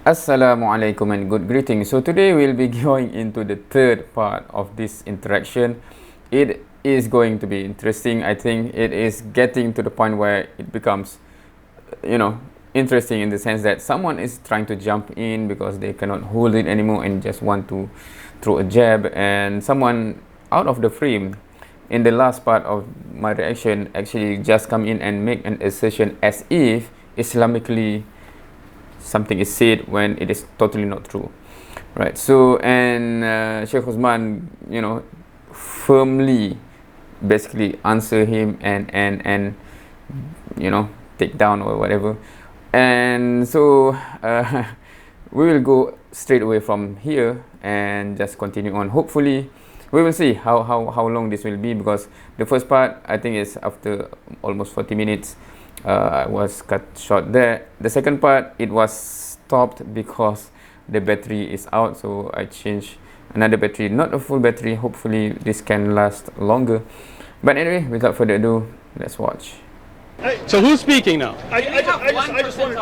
Assalamu alaikum and good greetings. So today we'll be going into the third part of this interaction. It is going to be interesting. I think it is getting to the point where it becomes, interesting in the sense that someone is trying to jump in because they cannot hold it anymore and just want to throw a jab, and someone out of the frame in the last part of my reaction actually just come in and make an assertion as if Islamically something is said when it is totally not true, right? So, and Shaykh Uthman, firmly basically answer him and take down or whatever. And so we will go straight away from here and just continue on. Hopefully we will see how long this will be, because the first part I think is after almost 40 minutes. I was cut short there. The second part, it was stopped because the battery is out, so I changed another battery, not a full battery. Hopefully this can last longer. But anyway, without further ado, let's watch. So who's speaking now? I just wanted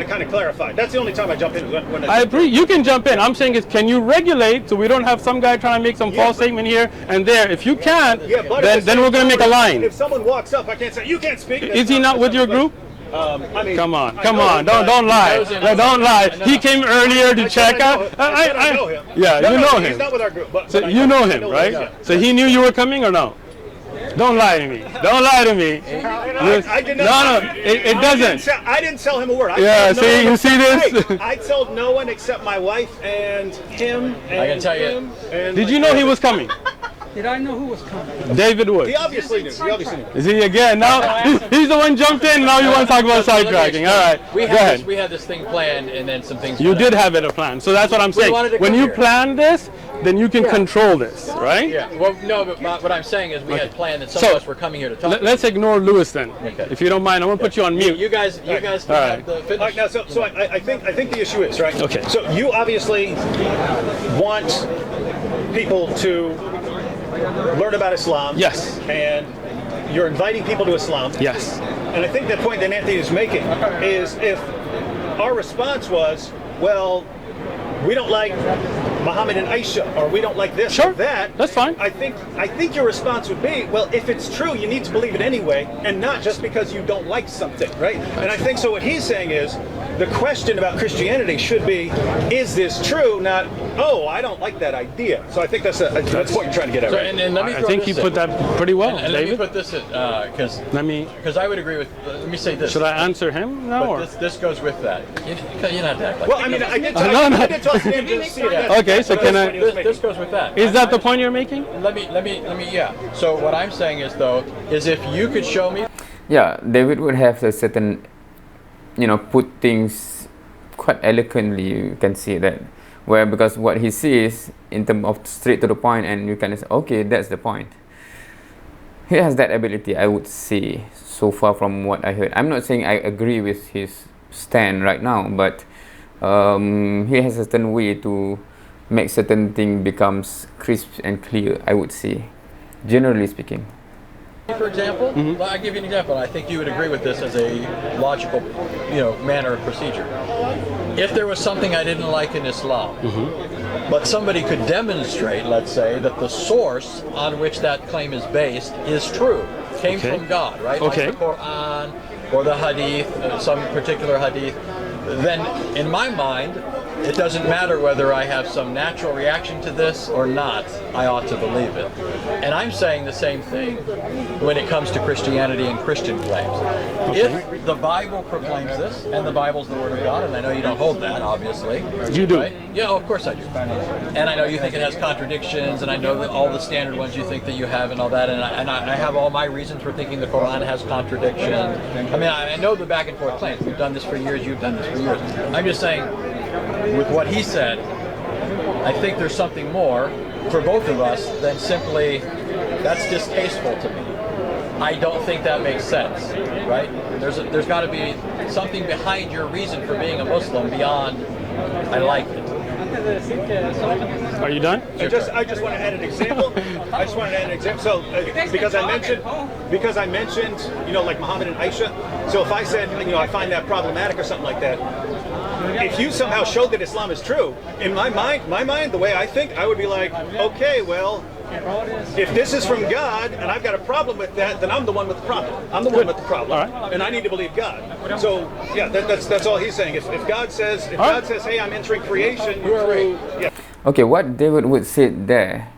to kind of clarify. That's the only time I jump in. When I agree. You can jump in. I'm saying is, can you regulate so we don't have some guy trying to make some false statement here and there? If you can't, then we're going to make a line. If someone walks up, I can't say you can't speak. Is he not with your group? I mean, come on, don't lie. Don't lie. He came earlier to check out. I know him. Yeah, you know him. He's not with our group. So you know him, right? So he knew you were coming or no? Don't lie to me. Don't lie to me. I did not. No, it doesn't. I didn't tell him a word. You see this? I told no one except my wife and him. And I can tell you. Did you know he was coming? Did I know who was coming? David Wood. He obviously knew. Is he again? Now he's the one jumped in. Now you want to talk about sidetracking. All right. We had this thing planned, and then some things. You did have it a plan. So that's what I'm saying. When you plan this, then you can control this, right? Yeah. Well, no, but what I'm saying is we had planned that some of us were coming here to talk. Let's ignore Lewis then, Okay. if you don't mind. I'm gonna put you on mute. You guys can have the finish. Now, so I think the issue is, right? Okay. So you obviously want people to learn about Islam. Yes. And you're inviting people to Islam. Yes. And I think the point that Anthony is making is, if our response was, well, we don't like Muhammad and Aisha, or we don't like this or that. That's fine. I think your response would be, well, if it's true, you need to believe it anyway, and not just because you don't like something, right? And I think so. What he's saying is, the question about Christianity should be, is this true? Not, oh, I don't like that idea. So I think that's what you're trying to get at. So, Right? and let me I think you put that pretty well, and David. let me put this in, because I would agree with. Let me say this. Should I answer him now? Or? This goes with that. You don't have to act like. Well, I mean, I did talk to him to see it. Okay, so can I? This goes with that. Is that the point you're making? Let me. Yeah. So what I'm saying is, though, is if you could show me. Yeah, David would have a certain, put things quite eloquently, you can see that, where because what he sees in terms of straight to the point, and you can say, okay, that's the point. He has that ability, I would say, so far from what I heard. I'm not saying I agree with his stand right now, but he has a certain way to make certain thing becomes crisp and clear, I would say, generally speaking. For example, I'll give you an example. I think you would agree with this as a logical, manner of procedure. If there was something I didn't like in Islam, but somebody could demonstrate, let's say, that the source on which that claim is based is true, came from God, right? Okay. Like the Quran or the Hadith, some particular Hadith, then in my mind, it doesn't matter whether I have some natural reaction to this or not, I ought to believe it. And I'm saying the same thing when it comes to Christianity and Christian claims. If the Bible proclaims this, and the Bible's the Word of God, and I know you don't hold that, obviously. You do. Right? Yeah, of course I do. And I know you think it has contradictions, and I know that all the standard ones you think that you have and all that, and I have all my reasons for thinking the Quran has contradictions. I mean, I know the back and forth claims. We've done this for years, you've done this for years. I'm just saying, with what he said, I think there's something more for both of us than simply, that's distasteful to me. I don't think that makes sense, right? There's got to be something behind your reason for being a Muslim beyond, I like it. Are you done? I just want to add an example. I just want to add an example. So because I mentioned, you know, like Muhammad and Aisha. So if I said, you know, I find that problematic or something like that, if you somehow showed that Islam is true, in my mind, the way I think, I would be like, okay, well, if this is from God and I've got a problem with that, then I'm the one with the problem. I'm the one with the problem, and I need to believe God. So yeah, that's all he's saying. If God says, hey, I'm entering creation, through, yeah. Okay, what David would say there,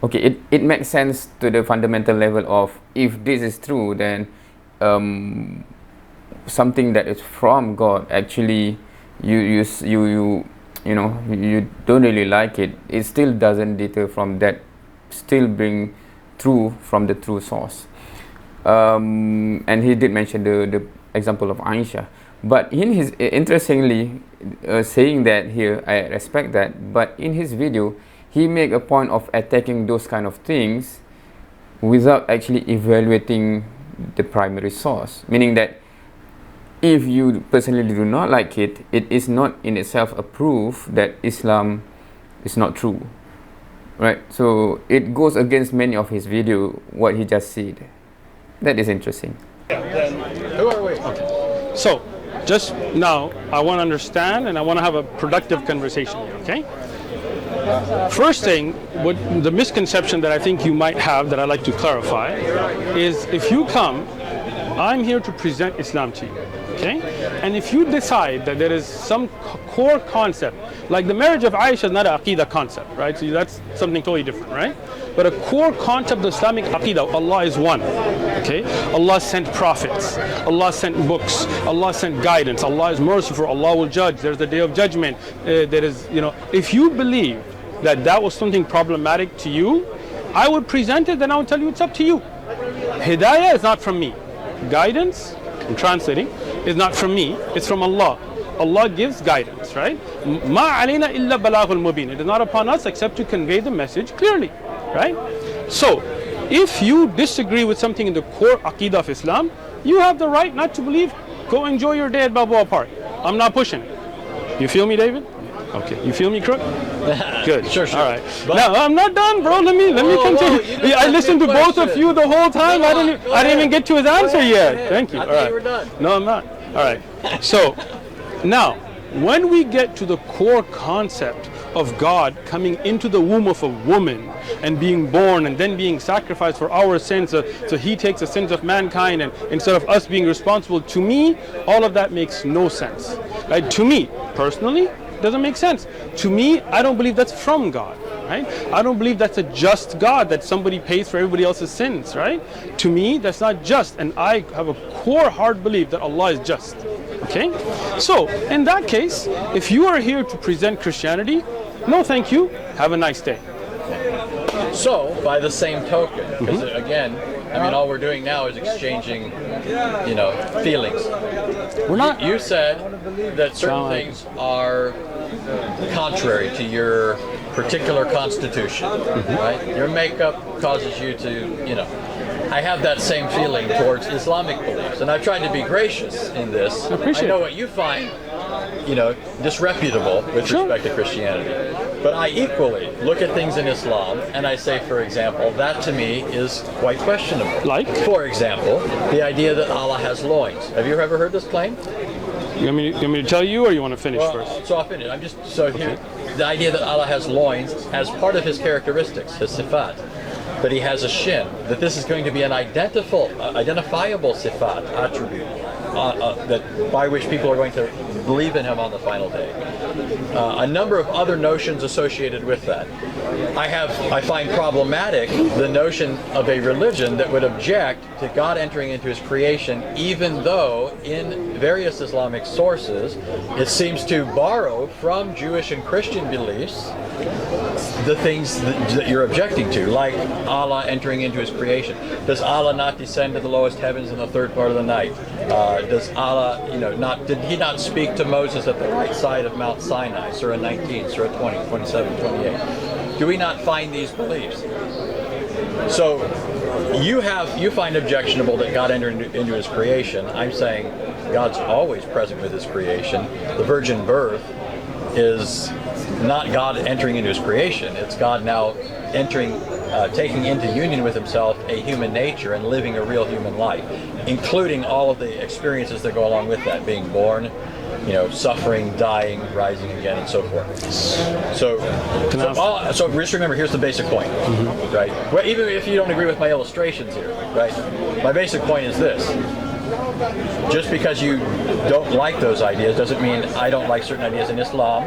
okay, it makes sense to the fundamental level of, if this is true, then something that is from God, actually you know, you don't really like it, it still doesn't deter from that, still bring true from the true source. And he did mention the example of Aisha, but in his, interestingly, saying that here, I respect that, but in his video he make a point of attacking those kind of things without actually evaluating the primary source, meaning that if you personally do not like it, it is not in itself a proof that Islam is not true, right? So it goes against many of his video, what he just said. That is interesting. Who are we? Okay. So, just now, I want to understand and I want to have a productive conversation here, okay? First thing, what the misconception that I think you might have that I'd like to clarify is, if you come, I'm here to present Islam to you, okay? And if you decide that there is some core concept, like the marriage of Aisha is not an Aqidah concept, right? So that's something totally different, right? But a core concept of Islamic Aqidah, Allah is one, okay? Allah sent prophets, Allah sent books, Allah sent guidance, Allah is merciful, Allah will judge, there's the day of judgment, there is, you know, if you believe that that was something problematic to you, I would present it, then I would tell you it's up to you. Hidayah is not from me. Guidance, I'm translating, is not from me, it's from Allah. Allah gives guidance, right? Ma alayna illa balaghul mubin. It is not upon us except to convey the message clearly, right? So, if you disagree with something in the core Aqidah of Islam, you have the right not to believe. Go enjoy your day at Balboa Park. I'm not pushing it. You feel me, David? Okay. You feel me, Crook? Good. Sure. All right. No, I'm not done, bro. Let me continue. I listened to both of you the whole time. I didn't even get to his answer yet. Thank you. I All thought right. you were done. No, I'm not. All right. So, now, when we get to the core concept of God coming into the womb of a woman and being born and then being sacrificed for our sins, so he takes the sins of mankind, and instead of us being responsible, to me, all of that makes no sense. Right? To me, personally, doesn't make sense. To me, I don't believe that's from God. Right? I don't believe that's a just God, that somebody pays for everybody else's sins, right? To me, that's not just, and I have a core hard belief that Allah is just. Okay? So, in that case, if you are here to present Christianity, no thank you, have a nice day. So, by the same token, because again, I mean, all we're doing now is exchanging, you know, feelings. We're not. You said that certain things are contrary to your particular constitution, right? Your makeup causes you to, you know. I have that same feeling towards Islamic beliefs, and I've tried to be gracious in this. I know what you find, you know, disreputable with respect to Christianity. But I equally look at things in Islam and I say, for example, that to me is quite questionable. Like? For example, the idea that Allah has loins. Have you ever heard this claim? You want me to tell you, or you want to finish first? So I'll finish. Here, the idea that Allah has loins as part of his characteristics, his sifat, that he has a shin, that this is going to be an identifiable sifat, attribute, that by which people are going to believe in him on the final day. A number of other notions associated with that. I find problematic the notion of a religion that would object to God entering into his creation, even though in various Islamic sources it seems to borrow from Jewish and Christian beliefs the things that you're objecting to, like Allah entering into his creation. Does Allah not descend to the lowest heavens in the third part of the night? Does Allah, did he not speak to Moses at the right side of Mount Sinai, Surah 19, Surah 20, 27, 28? Do we not find these beliefs? So you find objectionable that God entered into his creation. I'm saying God's always present with his creation. The virgin birth is not God entering into his creation. It's God now entering, taking into union with himself a human nature and living a real human life, including all of the experiences that go along with that, being born, suffering, dying, rising again, and so forth. So just remember, here's the basic point, right? Well, even if you don't agree with my illustrations here, right? My basic point is this. Just because you don't like those ideas doesn't mean I don't like certain ideas in Islam.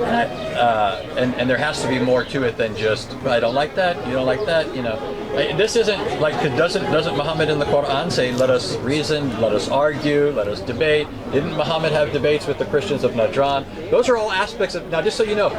And there has to be more to it than just I don't like that, you don't like that, This isn't like doesn't Muhammad in the Quran say let us reason, let us argue, let us debate? Didn't Muhammad have debates with the Christians of Najran? Those are all aspects of just so you know.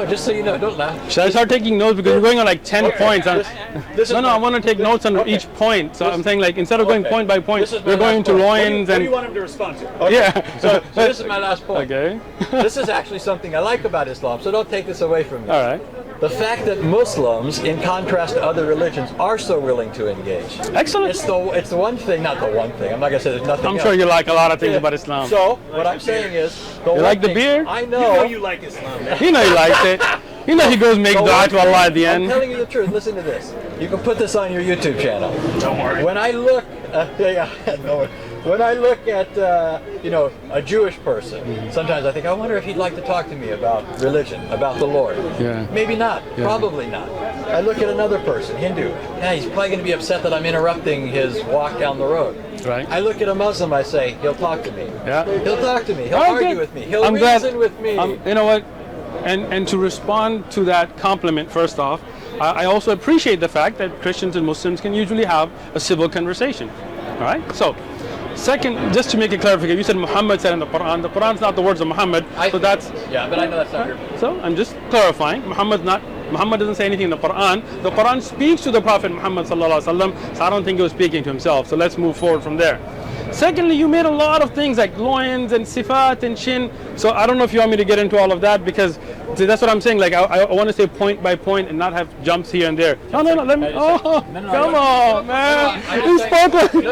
Just so you know, don't laugh. Should I start taking notes because we're going on like 10 points? I want to take notes on each point. So I'm saying like instead of going point by point, we're going to loins What do you want him to respond to? Okay. Yeah. So this is my last point. Okay. This is actually something I like about Islam, so don't take this away from me. All right. The fact that Muslims, in contrast to other religions, are so willing to engage. Excellent. It's the one thing, not the one thing. I'm not going to say there's nothing I'm else. sure you like a lot of things about Islam. So, what I'm saying is... You like the beer? I You know you like Islam, man. You know he likes it. You know he goes make dua to Allah at the I'm end. telling you the truth. Listen to this. You can put this on your YouTube channel. Don't worry. When I look... When I look at, a Jewish person, sometimes I think, I wonder if he'd like to talk to me about religion, about the Lord. Yeah. Maybe not. Yeah. Probably not. I look at another person, Hindu. Yeah, he's probably going to be upset that I'm interrupting his walk down the road. Right. I look at a Muslim, I say, he'll talk to me. Yeah. He'll talk to me. He'll Oh, argue good. with me. He'll I'm glad- reason with me. You know what? And to respond to that compliment, first off, I also appreciate the fact that Christians and Muslims can usually have a civil conversation. All right? So, second, just to make a clarification, you said Muhammad said in the Quran's not the words of Muhammad, so that's... Yeah, but I know that's not your... So, I'm just clarifying, Muhammad doesn't say anything in the Quran. The Quran speaks to the Prophet Muhammad sallallahu alaihi wasallam, so I don't think he was speaking to himself. So let's move forward from there. Secondly, you made a lot of things like loins and sifat and shin. So I don't know if you want me to get into all of that because that's what I'm saying. Like I want to say point by point and not have jumps here and there. No. Let me. Come on, man. He's spoken.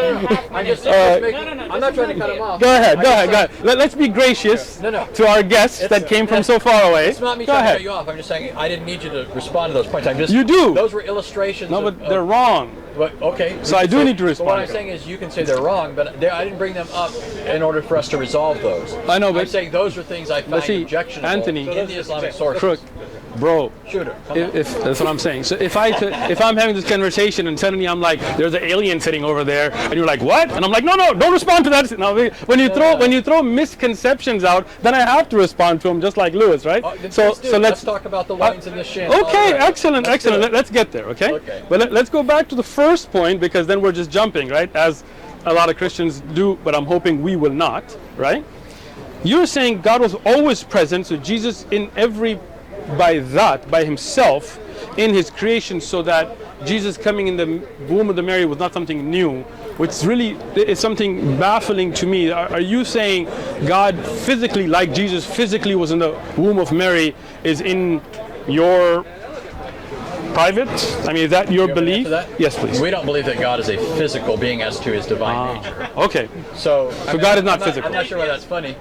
I'm not trying to cut him off. Go ahead. Let's be gracious to our guests that came from so far away. It's not me trying to cut you off. I'm just saying I didn't need you to respond to those points. You do. Those were illustrations. No, but they're wrong. But, okay. So I do need to respond. But what I'm saying is you can say they're wrong, but I didn't bring them up in order for us to resolve those. I know, but I'm saying those are things I find objectionable Anthony, in the Islamic sources. Crook, bro. Shooter. If that's what I'm saying. So if I'm having this conversation and suddenly I'm like, there's an alien sitting over there, and you're like, what? And I'm like, no, don't respond to that. No, when you throw misconceptions out, then I have to respond to them, just like Lewis, right? So let's talk about the loins and the shin. Okay, excellent. Let's get there, okay? Okay. But let's go back to the first point because then we're just jumping, right? As a lot of Christians do, but I'm hoping we will not, right? You're saying God was always present, so Jesus by himself in his creation, so that Jesus coming in the womb of the Mary was not something new, which really is something baffling to me. Are you saying God physically, like Jesus physically was in the womb of Mary, is in your private? I mean, is that your belief? Yes, please. We don't believe that God is a physical being as to his divine nature. Okay. So God is not physical. I'm not sure why that's funny.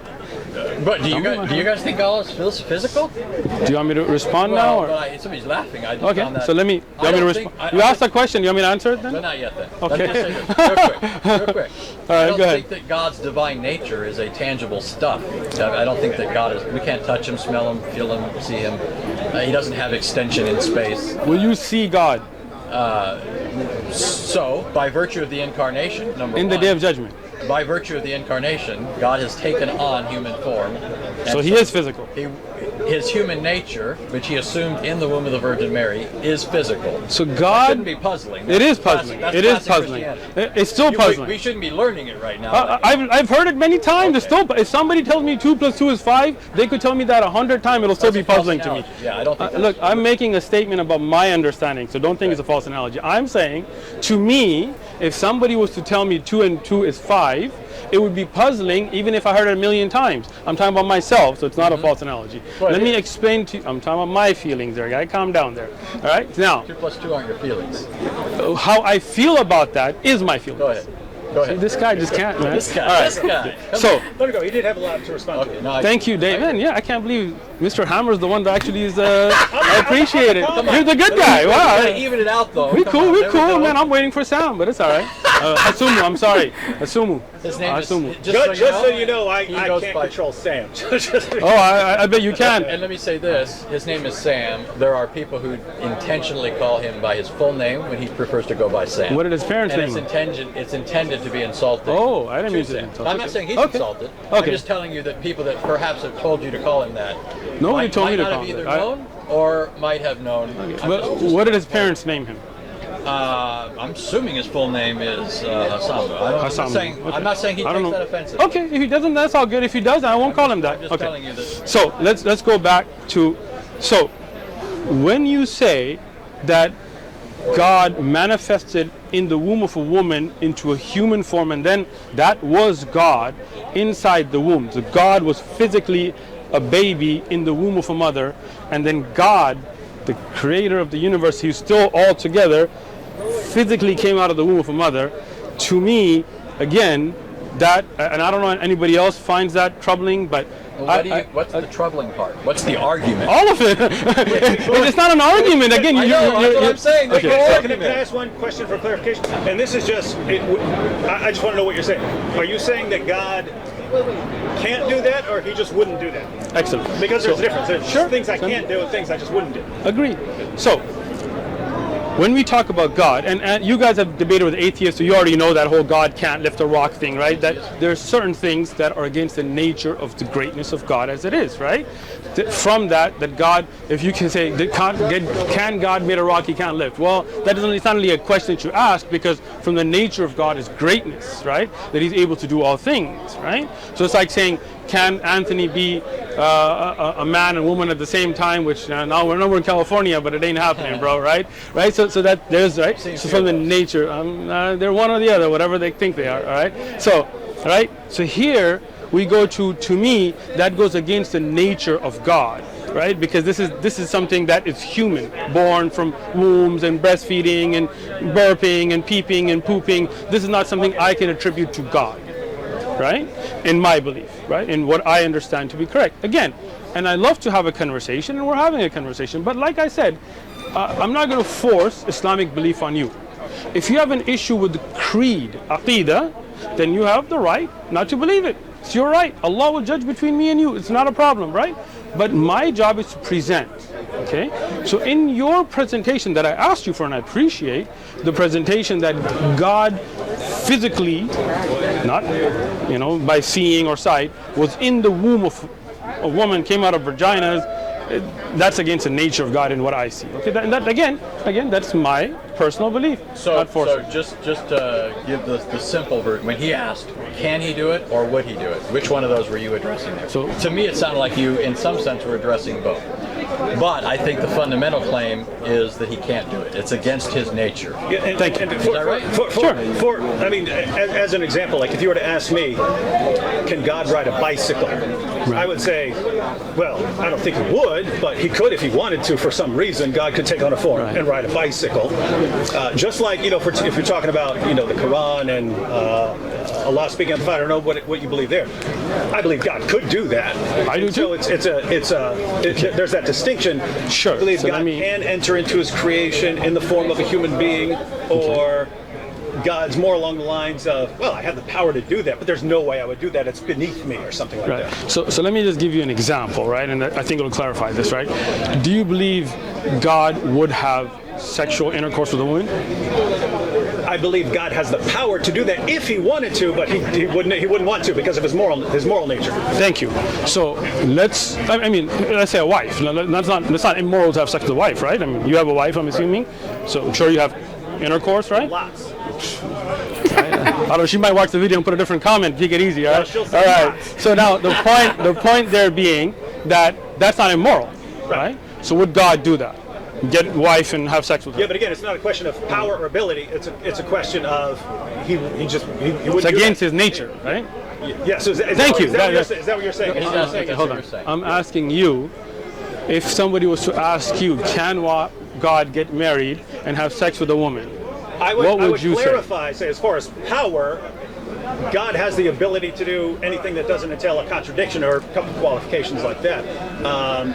But do you guys think God feels physical? Do you want me to respond now? Or? Somebody's laughing. Okay, so let me respond. You asked a question. You want me to answer it then? No, not yet then. Okay. Let me just say this real quick. All right, I don't go ahead. think that God's divine nature is a tangible stuff. I don't think that God is. We can't touch him, smell him, feel him, see him. He doesn't have extension in space. Will you see God? So, by virtue of the incarnation, in the day of judgment. By virtue of the incarnation, God has taken on human form. So he is physical. His human nature, which he assumed in the womb of the Virgin Mary, is physical. So God... That shouldn't be puzzling. It is puzzling. It is puzzling. It's still puzzling. We shouldn't be learning it right now. I've heard it many times. Okay. It's still, if somebody tells me 2 + 2 is 5, they could tell me that 100 times. It'll still be puzzling to me. Yeah, I don't think look, I'm making a statement about my understanding, so don't think it's a false analogy. I'm saying, to me, if somebody was to tell me 2 and 2 is 5, it would be puzzling even if I heard it a million times. I'm talking about myself, so it's not a false analogy. Let me explain to you. I'm talking about my feelings there, guy. Calm down there. All right? Now, 2 + 2 aren't your feelings. how I feel about that is my feelings. Go ahead. Go ahead. This guy just can't, man. This guy. All right. This guy. So, Let it go. He did have a lot to respond Okay, to. no, thank you, Dave. Man, yeah, I can't believe Mr. Hammer's the one that actually is. I appreciate it. You're the good guy. You Wow. gotta even it out, though. We Come cool, on, we there cool, go. man. I'm waiting for sound, but it's all right. Asumu, I'm sorry. Asumu. His name is, Asumu. Just so you know, I he can't goes by- control Sam. Oh, I bet you can. And let me say this, his name is Sam. There are people who intentionally call him by his full name when he prefers to go by Sam. What did his parents And name him? it's intended to be insulting. Oh, I didn't mean to to Sam. insult. I'm not saying he's Okay. insulted. I'm Okay. just telling you that people that perhaps have told you to call him that Nobody told me to might call not him have that. either known or might have known. Well, what did his parents name him? I'm assuming his full name is Hasamu. Hasamu. I'm not saying he I don't takes know. that offensive. Okay, if he doesn't, that's all good. If he does, I won't call him that. I'm just Okay. telling you that. So let's go back to, so when you say that God manifested in the womb of a woman into a human form, and then that was God inside the womb. So God was physically a baby in the womb of a mother, and then God, the creator of the universe, who's still all together, physically came out of the womb of a mother. To me, again, that, and I don't know if anybody else finds that troubling, but What's the troubling part? What's the argument? all of it. It's not an argument. Again, I know, that's what I'm saying. There's Okay. no Can I argument. ask one question for clarification? And this is just, I just want to know what you're saying. Are you saying that God can't do that, or he just wouldn't do that? Excellent. Because there's a difference. There's Sure. things I can't do and things I just wouldn't do. Agreed. So, when we talk about God, and you guys have debated with atheists, so you already know that whole God can't lift a rock thing, right? That there's certain things that are against the nature of the greatness of God as it is, right? From that God, if you can say, can God made a rock he can't lift? Well, it's not really a question that you ask, because from the nature of God is greatness, right? That he's able to do all things, right? So it's like saying, can Anthony be a man and woman at the same time? Which now we're in California, but it ain't happening, bro. Right? So that there's right. So from the nature, they're one or the other, whatever they think they are. All right. So right. So here we go to me, that goes against the nature of God, right? Because this is something that is human, born from wombs and breastfeeding and burping and peeping and pooping. This is not something I can attribute to God. Right? In my belief, right? In what I understand to be correct. Again, and I love to have a conversation, and we're having a conversation, but like I said, I'm not going to force Islamic belief on you. If you have an issue with the creed, aqidah, then you have the right not to believe it. It's your right. Allah will judge between me and you. It's not a problem, right? But my job is to present. Okay? So in your presentation that I asked you for, and I appreciate the presentation that God physically, not by seeing or sight, was in the womb of a woman, came out of vaginas. That's against the nature of God in what I see. Okay, that again, that's my personal belief. So not just to give the simple version, when he asked, can he do it or would he do it? Which one of those were you addressing there? So to me, it sounded like you, in some sense, were addressing both. But I think the fundamental claim is that he can't do it. It's against his nature. Yeah, Thank you. Is that right? For I mean, as an example, like if you were to ask me, can God ride a bicycle? I would say, well, I don't think he would, but he could if he wanted to. For some reason, God could take on a form and ride a bicycle. Just like, if you're talking about, the Quran and Allah speaking on the fire, I don't know what you believe there. I believe God could do that. I do too. So there's that distinction. Sure. I believe So God can enter into his creation in the form of a human being, or God's more along the lines of, well, I have the power to do that, but there's no way I would do that. It's beneath me, or something like Right. that. So let me just give you an example, right? And I think it'll clarify this, right? Do you believe God would have sexual intercourse with a woman? I believe God has the power to do that if he wanted to, but he wouldn't want to because of his moral nature. Thank you. So let's say a wife. That's not immoral to have sex with a wife, right? I mean, you have a wife, I'm assuming. So I'm sure you have intercourse, right? Lots. I don't know, she might watch the video and put a different comment. Take it easy, all right? she'll say All right. lots. So now the point there being that that's not immoral, right? So would God do that? Get wife and have sex with her? Yeah, but again, it's not a question of power or ability. It's a question of he wouldn't. It's against his nature, right? Yeah. So Thank you. Is that what you're saying? He's not saying Hold on. I'm asking you, if somebody was to ask you, can God get married and have sex with a woman? I what would you clarify, say, as far as power, God has the ability to do anything that doesn't entail a contradiction or a couple qualifications like that.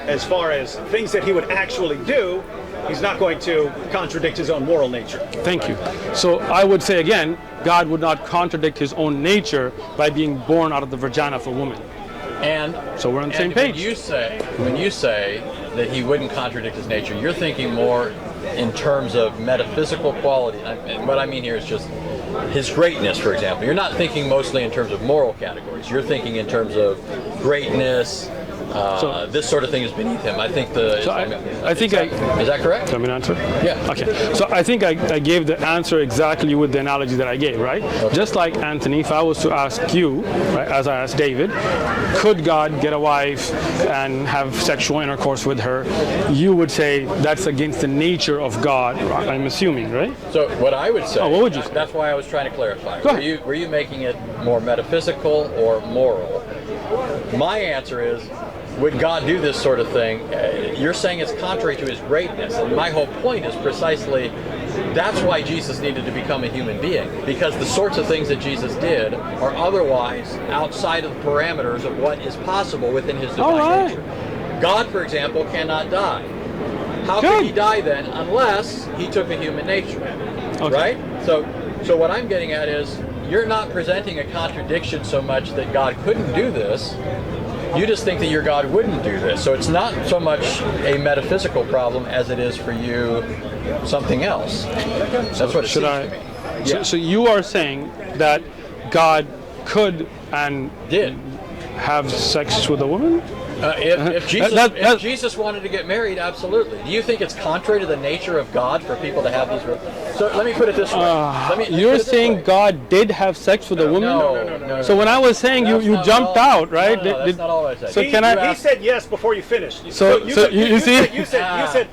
As far as things that he would actually do, he's not going to contradict his own moral nature. Thank you. So I would say again, God would not contradict his own nature by being born out of the vagina of a woman. And so we're on the same page. When you say that he wouldn't contradict his nature, you're thinking more in terms of metaphysical quality. And what I mean here is just his greatness, for example. You're not thinking mostly in terms of moral categories. You're thinking in terms of greatness. This sort of thing is beneath him. I think is that correct? Let me answer. Yeah. Okay. So I think I gave the answer exactly with the analogy that I gave, right? Okay. Just like Anthony, if I was to ask you, right, as I asked David, could God get a wife and have sexual intercourse with her? You would say that's against the nature of God. I'm assuming, right? So what I would say. Oh, what would you say? That's why I was trying to clarify. Go ahead. Were you making it more metaphysical or moral? My answer is, would God do this sort of thing? You're saying it's contrary to his greatness, and my whole point is precisely that's why Jesus needed to become a human being, because the sorts of things that Jesus did are otherwise outside of the parameters of what is possible within his divine nature. God, for example, cannot die. How could he die then unless he took a human nature, right? So what I'm getting at is you're not presenting a contradiction so much that God couldn't do this. You just think that your God wouldn't do this. So it's not so much a metaphysical problem as it is for you something else. That's what it seems to me. Yeah. So you are saying that God could and did have sex with a woman? If Jesus wanted to get married, absolutely. Do you think it's contrary to the nature of God for people to have these? So let me put it this way. You're saying God did have sex with a woman? No. So when I was saying you jumped out, right? No, that's not all I said. So he said yes before you finished. So you see? You said.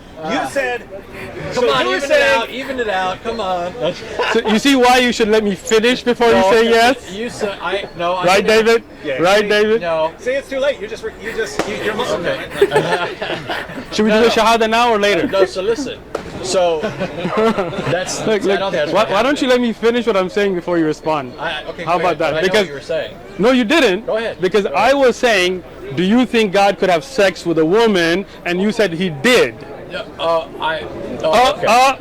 Come on, even it out. Come on. So you see why you should let me finish before you say yes? You said right, David? Yeah, right, David? No. See, it's too late. You're Muslim. Okay. Should we do the Shahada now or later? No. So listen. So that's. Why don't you let me finish what I'm saying before you respond? How about that? I know what you were saying. No, you didn't. Go ahead. Because I was saying, do you think God could have sex with a woman? And you said he did. What?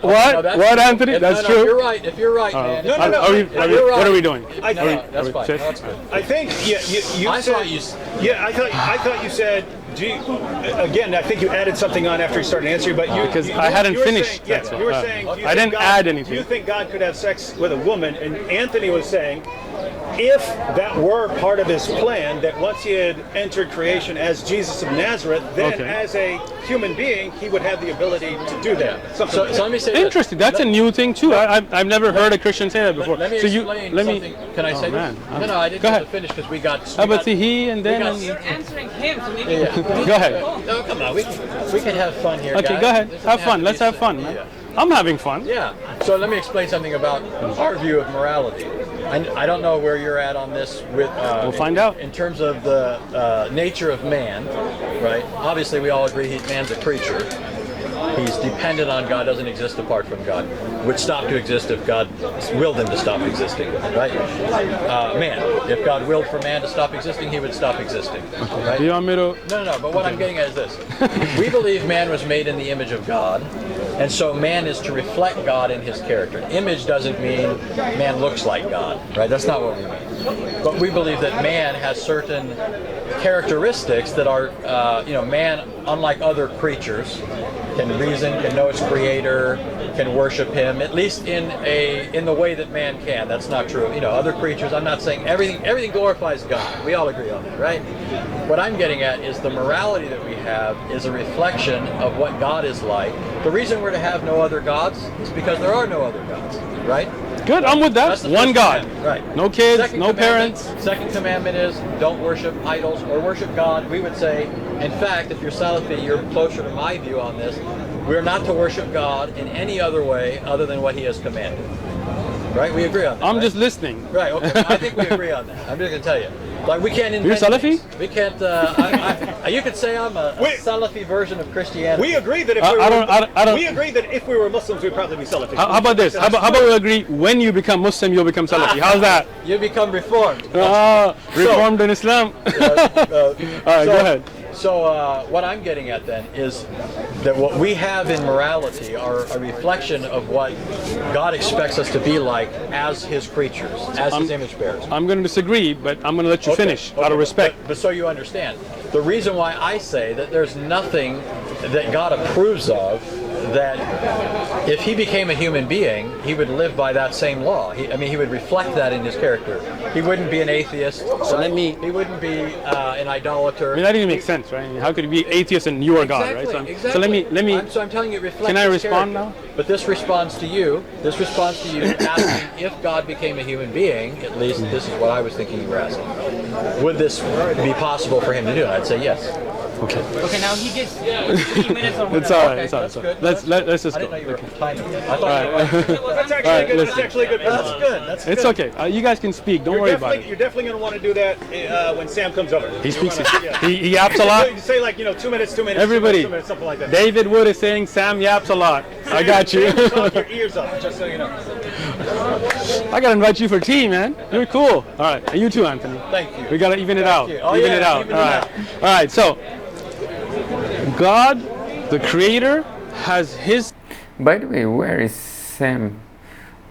What, Anthony? That's true. You're right. If you're right, man. What are we doing? That's fine. That's good. I think I thought you said. Again, I think you added something on after you started answering, but because I hadn't finished. You were saying. I didn't add anything. Do you think God could have sex with a woman? And Anthony was saying, if that were part of his plan, that once he had entered creation as Jesus of Nazareth, then as a human being, he would have the ability to do that. So let me say interesting. That's a new thing too. I've never heard a Christian say that before. Let me explain something. Can I say this? No, I didn't get to finish because we got. But see, he and then. You're answering him, so maybe. Go ahead. No, come on. We can have fun here. Okay, guys. go ahead. Have fun. Let's have fun, man. I'm having fun. Yeah. So let me explain something about our view of morality. I don't know where you're at on this. We'll find out. In terms of the nature of man, right? Obviously, we all agree man's a creature. He's dependent on God, doesn't exist apart from God. Would stop to exist if God willed him to stop existing, right? Man, if God willed for man to stop existing, he would stop existing, right? You want me to? No, but what I'm getting at is this. We believe man was made in the image of God, and so man is to reflect God in his character. Image doesn't mean man looks like God, right? That's not what we mean. But we believe that man has certain characteristics that are, man, unlike other creatures, can reason, can know its creator, can worship him, at least in the way that man can. That's not true. Other creatures, I'm not saying everything glorifies God. We all agree on that, right? What I'm getting at is the morality that we have is a reflection of what God is like. The reason we're to have no other gods is because there are no other gods, right? Good, I'm with that. One God. Right. No kids, no parents. Second commandment is don't worship idols or worship God. We would say, in fact, if you're Salafi, you're closer to my view on this. We're not to worship God in any other way other than what he has commanded. Right? We agree on that. I'm just listening. Right, okay. I think we agree on that. I'm just going to tell you. Like we can't invent You're Salafi? things. We can't. You could say I'm a Wait. Salafi version of Christianity. We agree that if we were, we agree that if we were Muslims, we'd probably be Salafi. How about this? How about we agree? When you become Muslim, you'll become Salafi. How's that? You become reformed. Reformed in Islam. All right, go ahead. So what I'm getting at then is that what we have in morality are a reflection of what God expects us to be like as His creatures, as His image bearers. I'm going to disagree, but I'm going to let you finish out of respect. But so you understand, the reason why I say that there's nothing that God approves of, that if He became a human being, He would live by that same law. He would reflect that in His character. He wouldn't be an atheist. So let me. He wouldn't be an idolater. I mean, that didn't make sense, right? I mean, how could you be atheist and you are God, right? Exactly. So let me. So I'm telling you, it reflects. Can I His respond character. now? But this responds to you. This responds to you asking if God became a human being. At least this is what I was thinking you were asking. Would this be possible for Him to do? And I'd say yes. Okay. Okay, now he gets 3 minutes on It's all right. Okay, It's all right. that's good. Let's just I go. didn't know you were Okay. timing it. I thought you were That's actually All right, good. listen. That's actually a good. That's good. That's It's good. okay. You guys can speak. Don't worry about it. You're definitely going to want to do that when Sam comes over. He speaks. Yeah. He yaps a lot. You say like 2 minutes, 2 minutes. Everybody. 2 minutes, something like that. David Wood is saying Sam yaps a lot. I got you. Talk your ears off, just so you know. I gotta invite you for tea, man. You're cool. All right, and you too, Anthony. Thank you. We gotta even it out. you. Oh, even yeah, it out. even All it right. out. All right. So, God, the Creator, has His. By the way, where is Sam?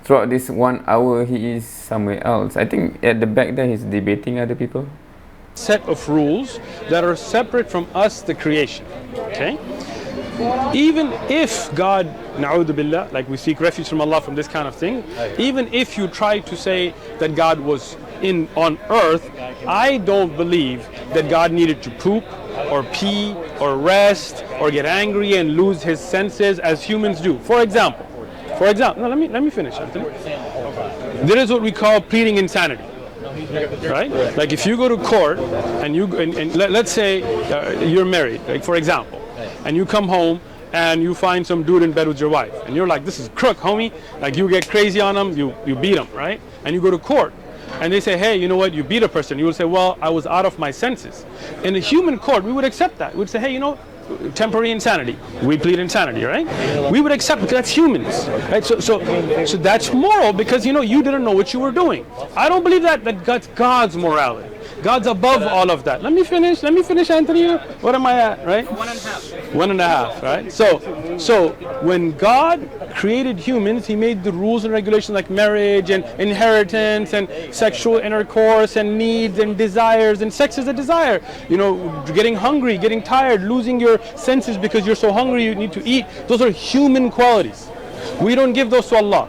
Throughout this 1 hour, he is somewhere else. I think at the back there, he's debating other people. Set of rules that are separate from us, the creation. Okay. Even if God, na'udhu billah, like we seek refuge from Allah from this kind of thing, even if you try to say that God was on earth, I don't believe that God needed to poop or pee or rest or get angry and lose his senses as humans do. For example, no, let me finish, Anthony. There is what we call pleading insanity. Right? Like if you go to court and let's say you're married, like for example, and you come home and you find some dude in bed with your wife, and you're like, this is crook, homie. Like you get crazy on him, you beat him, right? And you go to court, and they say, hey, you know what? You beat a person. You will say, well, I was out of my senses. In a human court, we would accept that. We would say, hey, you know, temporary insanity. We plead insanity, right? We would accept because that's humans, right? So that's moral because you didn't know what you were doing. I don't believe that that's God's morality. God's above all of that. Let me finish, Anthony. What am I at, right? 1.5. 1.5, right? So when God created humans, He made the rules and regulations like marriage and inheritance and sexual intercourse and needs and desires, and sex is a desire. Getting hungry, getting tired, losing your senses because you're so hungry you need to eat. Those are human qualities. We don't give those to Allah.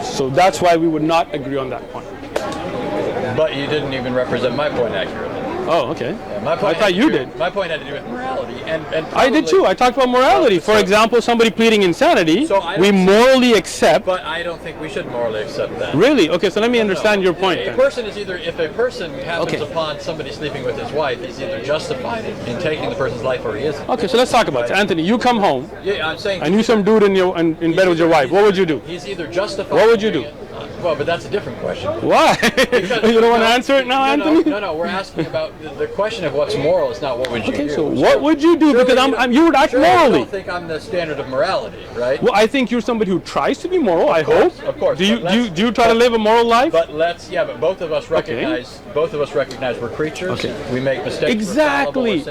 So that's why we would not agree on that point. But you didn't even represent my point accurately. Oh, okay. Yeah, my point I thought you did. My point had to do with morality, and I did too. I talked about morality. For example, somebody pleading insanity, we morally accept. But I don't think we should morally accept that. Really? Okay, so let me understand your point A then. person is either, if a person happens upon somebody sleeping with his wife, he's either justified in taking the person's life or he isn't. Okay, so let's talk about it. Anthony, you come home. Yeah, I'm saying. And you some dude in bed with your wife. What would you do? He's either justified. What would you do? Well, but that's a different question. Why? You don't want to answer it now, Anthony? No. We're asking about the question of what's moral. Is not what would you do. Okay, so what would you do? Because you would act morally. I don't think I'm the standard of morality, right? Well, I think you're somebody who tries to be moral. I hope. Of course. Do you try to live a moral life? But both of us recognize we're creatures. Okay. We make mistakes. Exactly. Yes.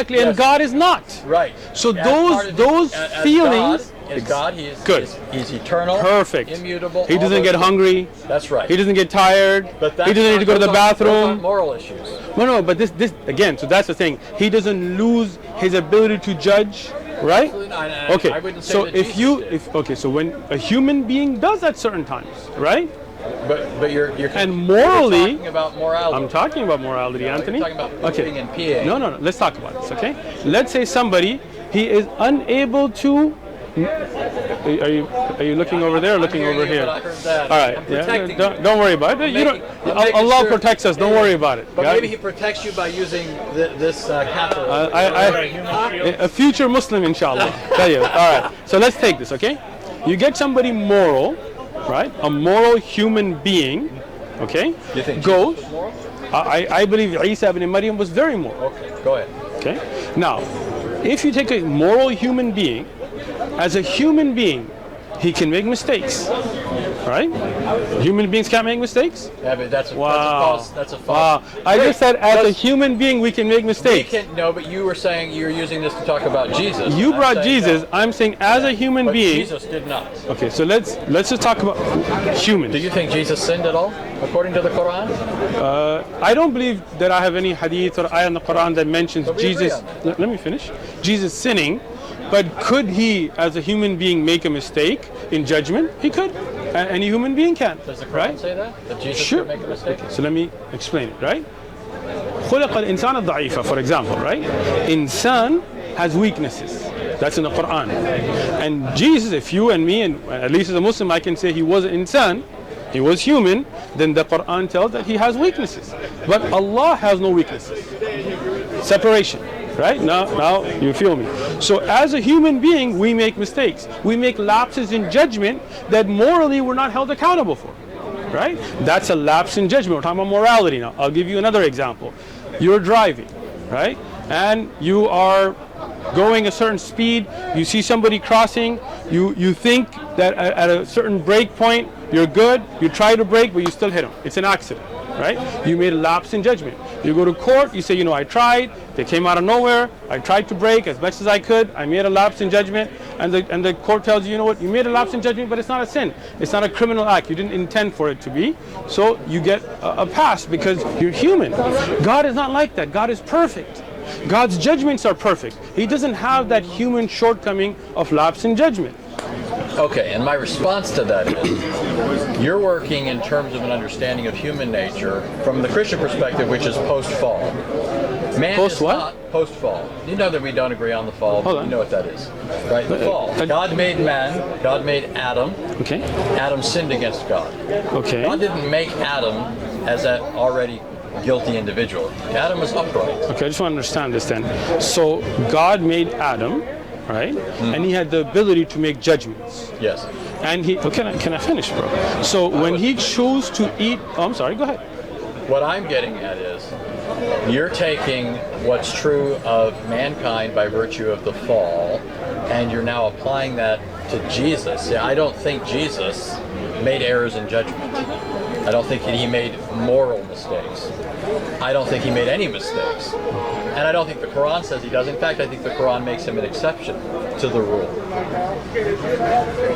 And God is not. Right. So those feelings. God, he is good. He's eternal. Perfect. Immutable. He doesn't get hungry. That's right. He doesn't get tired. But He doesn't need to go to the bathroom. Those aren't moral issues. No, but this again. So that's the thing. He doesn't lose his ability to judge, right? Okay. I wouldn't say So that so when a human being does at certain times, right? But you're and morally, talking about morality. I'm talking about morality, Anthony. You're talking about pooping and peeing. No. Let's talk about this, okay? Let's say somebody he is unable to. Are you looking over there or looking over here? I heard that. All right. Don't worry about it. Allah protects us. Don't worry about it. But maybe He protects you by using this catheter. A future Muslim, inshallah. All right. So let's take this, okay? You get somebody moral, right? A moral human being, okay, You think goes. Jesus was moral? I believe Isa ibn Maryam was very moral. Okay, go ahead. Okay. Now, if you take a moral human being, as a human being, he can make mistakes, right? Human beings can't make mistakes. Yeah, but that's a Wow. false. Wow. I Wait, just said as a let's- human being we can make We mistakes. can, no, but you were saying you're using this to talk about Jesus. You I'm brought saying Jesus. no. I'm saying as a human But being. Jesus did not. Okay, so let's just talk about humans. Do you think Jesus sinned at all, according to the Quran? I don't believe that I have any hadith or ayah in the Quran that mentions But we agree Jesus. on that. Let me finish. Jesus sinning, but could he, as a human being, make a mistake in judgment? He could. Any human being can. Does the Quran right? say that? That Jesus Sure. could make a mistake? So let me explain it, right? خلق الإنسان ضعيفا, for example, right? Insan has weaknesses. That's in the Quran. And Jesus, if you and me, and at least as a Muslim, I can say he was an insan, he was human, then the Quran tells that he has weaknesses. But Allah has no weaknesses. Separation. Right? Now you feel me. So as a human being, we make mistakes. We make lapses in judgment that morally we're not held accountable for. Right? That's a lapse in judgment. We're talking about morality now. I'll give you another example. You're driving, right? And you are going a certain speed. You see somebody crossing. You think that at a certain break point, you're good. You try to brake, but you still hit them. It's an accident. Right? You made a lapse in judgment. You go to court, you say, you know, I tried, they came out of nowhere, I tried to brake as best as I could, I made a lapse in judgment, and the court tells you, you know what, you made a lapse in judgment, but it's not a sin. It's not a criminal act. You didn't intend for it to be. So you get a pass because you're human. God is not like that. God is perfect. God's judgments are perfect. He doesn't have that human shortcoming of lapse in judgment. Okay, and my response to that is, you're working in terms of an understanding of human nature from the Christian perspective, which is post-fall. Man Post is what? not post-fall. You know that we don't agree on the fall, but Hold on. you know what that is, right? The fall. God made man, God made Adam. Okay. Adam sinned against God. Okay. God didn't make Adam as an already guilty individual. Adam was upright. Okay, I just want to understand this then. So God made Adam, right? And he had the ability to make judgments. Yes. And he, oh, can I finish, bro? So when he chose to eat, oh, I'm sorry, go ahead. What I'm getting at is, you're taking what's true of mankind by virtue of the fall, and you're now applying that to Jesus. I don't think Jesus made errors in judgment. I don't think he made moral mistakes. I don't think he made any mistakes. And I don't think the Quran says he does. In fact, I think the Quran makes him an exception to the rule.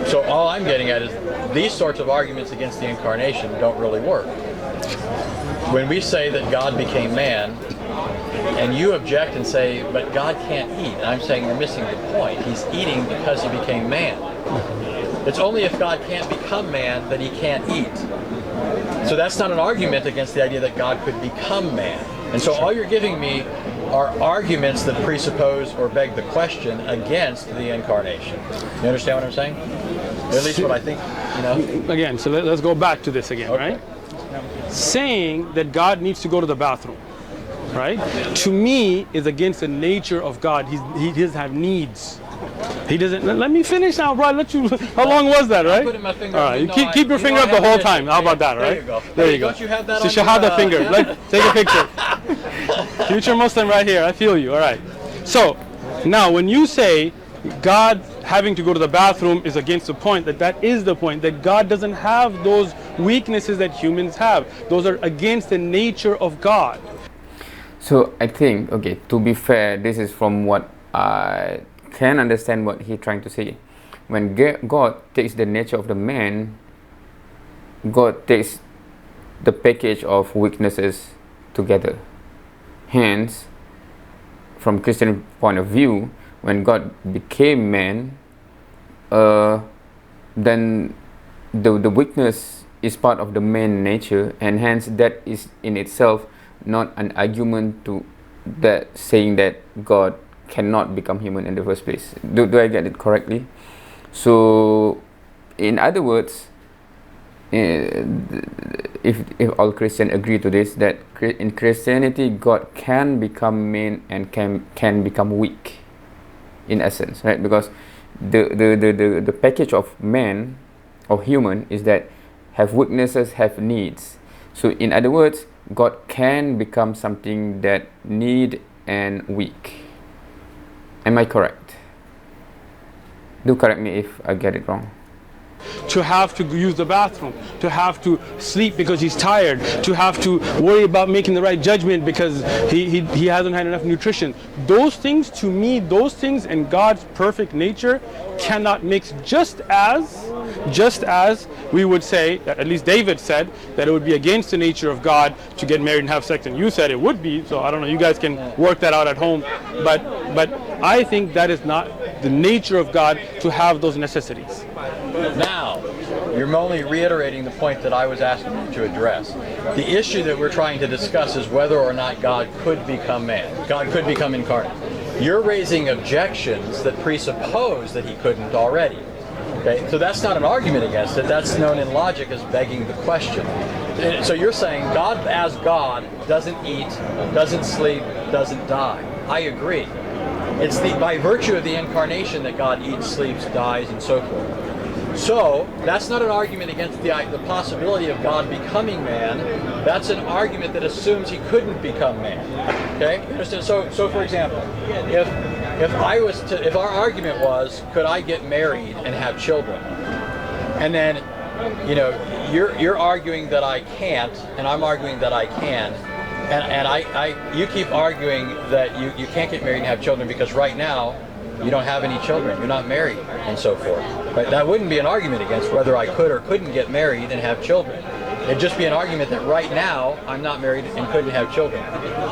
So all I'm getting at is these sorts of arguments against the Incarnation don't really work. When we say that God became man, and you object and say, but God can't eat, and I'm saying you're missing the point. He's eating because he became man. It's only if God can't become man that he can't eat. So that's not an argument against the idea that God could become man. And so all you're giving me are arguments that presuppose or beg the question against the Incarnation. You understand what I'm saying? Or at least what I think, you know? Again, so let's go back to this again, Okay. right? Saying that God needs to go to the bathroom, right? To me, is against the nature of God. He doesn't have needs. He doesn't. Let me finish now, bro. How long was that, right? putting my finger All up. right, You you know keep your I finger up the have whole a time. How about that, there right? you go. There Hey, you go. don't you have that It's a on your, shahada finger. yeah? Take a picture. Future Muslim right here. I feel you. All right. So now, when you say God having to go to the bathroom is against the point, that is the point, that God doesn't have those weaknesses that humans have. Those are against the nature of God. So I think, okay, to be fair, this is from what I can understand what he's trying to say. When God takes the nature of the man, God takes the package of weaknesses together. Hence, from Christian point of view, when God became man, then the weakness is part of the man nature, and hence that is in itself not an argument to that saying that God cannot become human in the first place. Do I get it correctly? So, in other words, if all Christians agree to this, that in Christianity God can become man and can become weak, in essence, right? Because the package of man or human is that have weaknesses, have needs. So in other words, God can become something that need and weak. Am I correct? Do correct me if I get it wrong. To have to use the bathroom, to have to sleep because he's tired, to have to worry about making the right judgment because he hasn't had enough nutrition. Those things, to me, those things and God's perfect nature cannot mix, just as we would say, at least David said, that it would be against the nature of God to get married and have sex, and you said it would be, so I don't know, you guys can work that out at home, but I think that is not the nature of God to have those necessities. Now, you're only reiterating the point that I was asking you to address. The issue that we're trying to discuss is whether or not God could become man. God could become incarnate. You're raising objections that presuppose that he couldn't already. Okay, so that's not an argument against it. That's known in logic as begging the question. So you're saying God as God doesn't eat, doesn't sleep, doesn't die. I agree. It's by virtue of the incarnation that God eats, sleeps, dies, and so forth. So that's not an argument against the possibility of God becoming man. That's an argument that assumes he couldn't become man. Okay? So for example, if our argument was, could I get married and have children, and then you're arguing that I can't, and I'm arguing that I can, and you keep arguing that you can't get married and have children because right now you don't have any children, you're not married, and so forth. Right? That wouldn't be an argument against whether I could or couldn't get married and have children. It'd just be an argument that right now I'm not married and couldn't have children.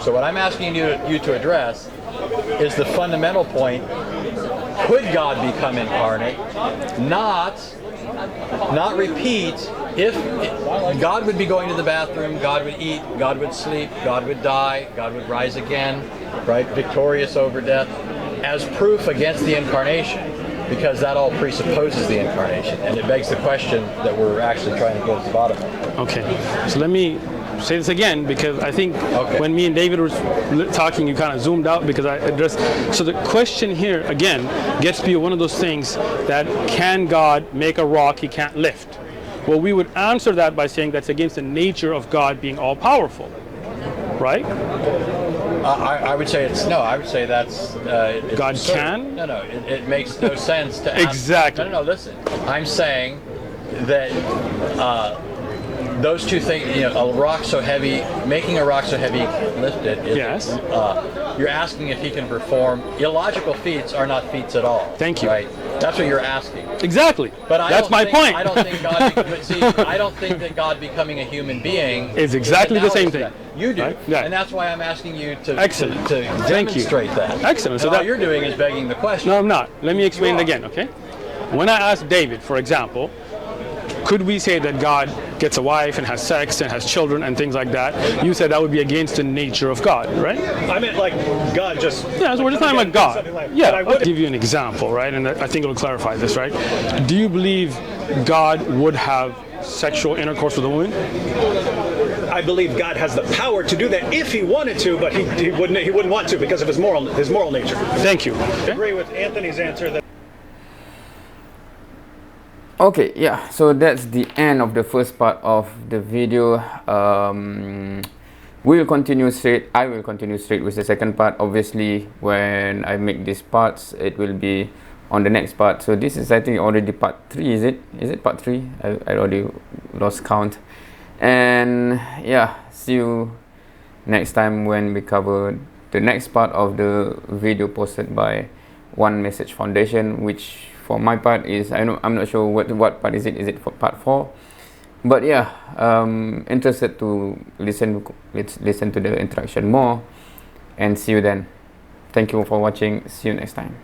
So what I'm asking you to address is the fundamental point: could God become incarnate? Not repeat. If God would be going to the bathroom, God would eat, God would sleep, God would die, God would rise again, right? Victorious over death, as proof against the incarnation, because that all presupposes the incarnation, and it begs the question that we're actually trying to get at the bottom of. Okay, so let me say this again, because I think when me and David were talking, you kind of zoomed out because I addressed. So the question here again gets to be one of those things that, can God make a rock he can't lift? Well, we would answer that by saying that's against the nature of God being all powerful, right? I would say it's no. I would say that's God can. No, it makes no sense to ask. Exactly. No. Listen, I'm saying that those two things. A rock so heavy, making a rock so heavy you can't lift it. Yes. You're asking if he can perform illogical feats are not feats at all. Thank you. Right. That's what you're asking. Exactly. But that's my point. I don't think God. But see, I don't think that God becoming a human being is exactly the same thing. You do, right? Yeah. And that's why I'm asking you to Excellent. to demonstrate that. Excellent. So all you're doing is begging the question. No, I'm not. Let me explain it again. Okay. When I asked David, for example, could we say that God gets a wife and has sex and has children and things like that? You said that would be against the nature of God, right? I meant like God just... Yeah, so we're just talking about God. Like, yeah, I'll give you an example, right? And I think it'll clarify this, right? Do you believe God would have sexual intercourse with a woman? I believe God has the power to do that if he wanted to, but he wouldn't want to because of his moral nature. Thank you. I agree with Anthony's answer that... Okay, yeah, so that's the end of the first part of the video. I will continue straight with the second part. Obviously, when I make these parts, it will be on the next part. So this is, I think, already part 3, is it? Is it part 3? I already lost count. And yeah, see you next time when we cover the next part of the video posted by One Message Foundation, which for my part is, I'm not sure what part is it. Is it for part 4? But yeah, interested to listen to the interaction more, and see you then. Thank you for watching. See you next time.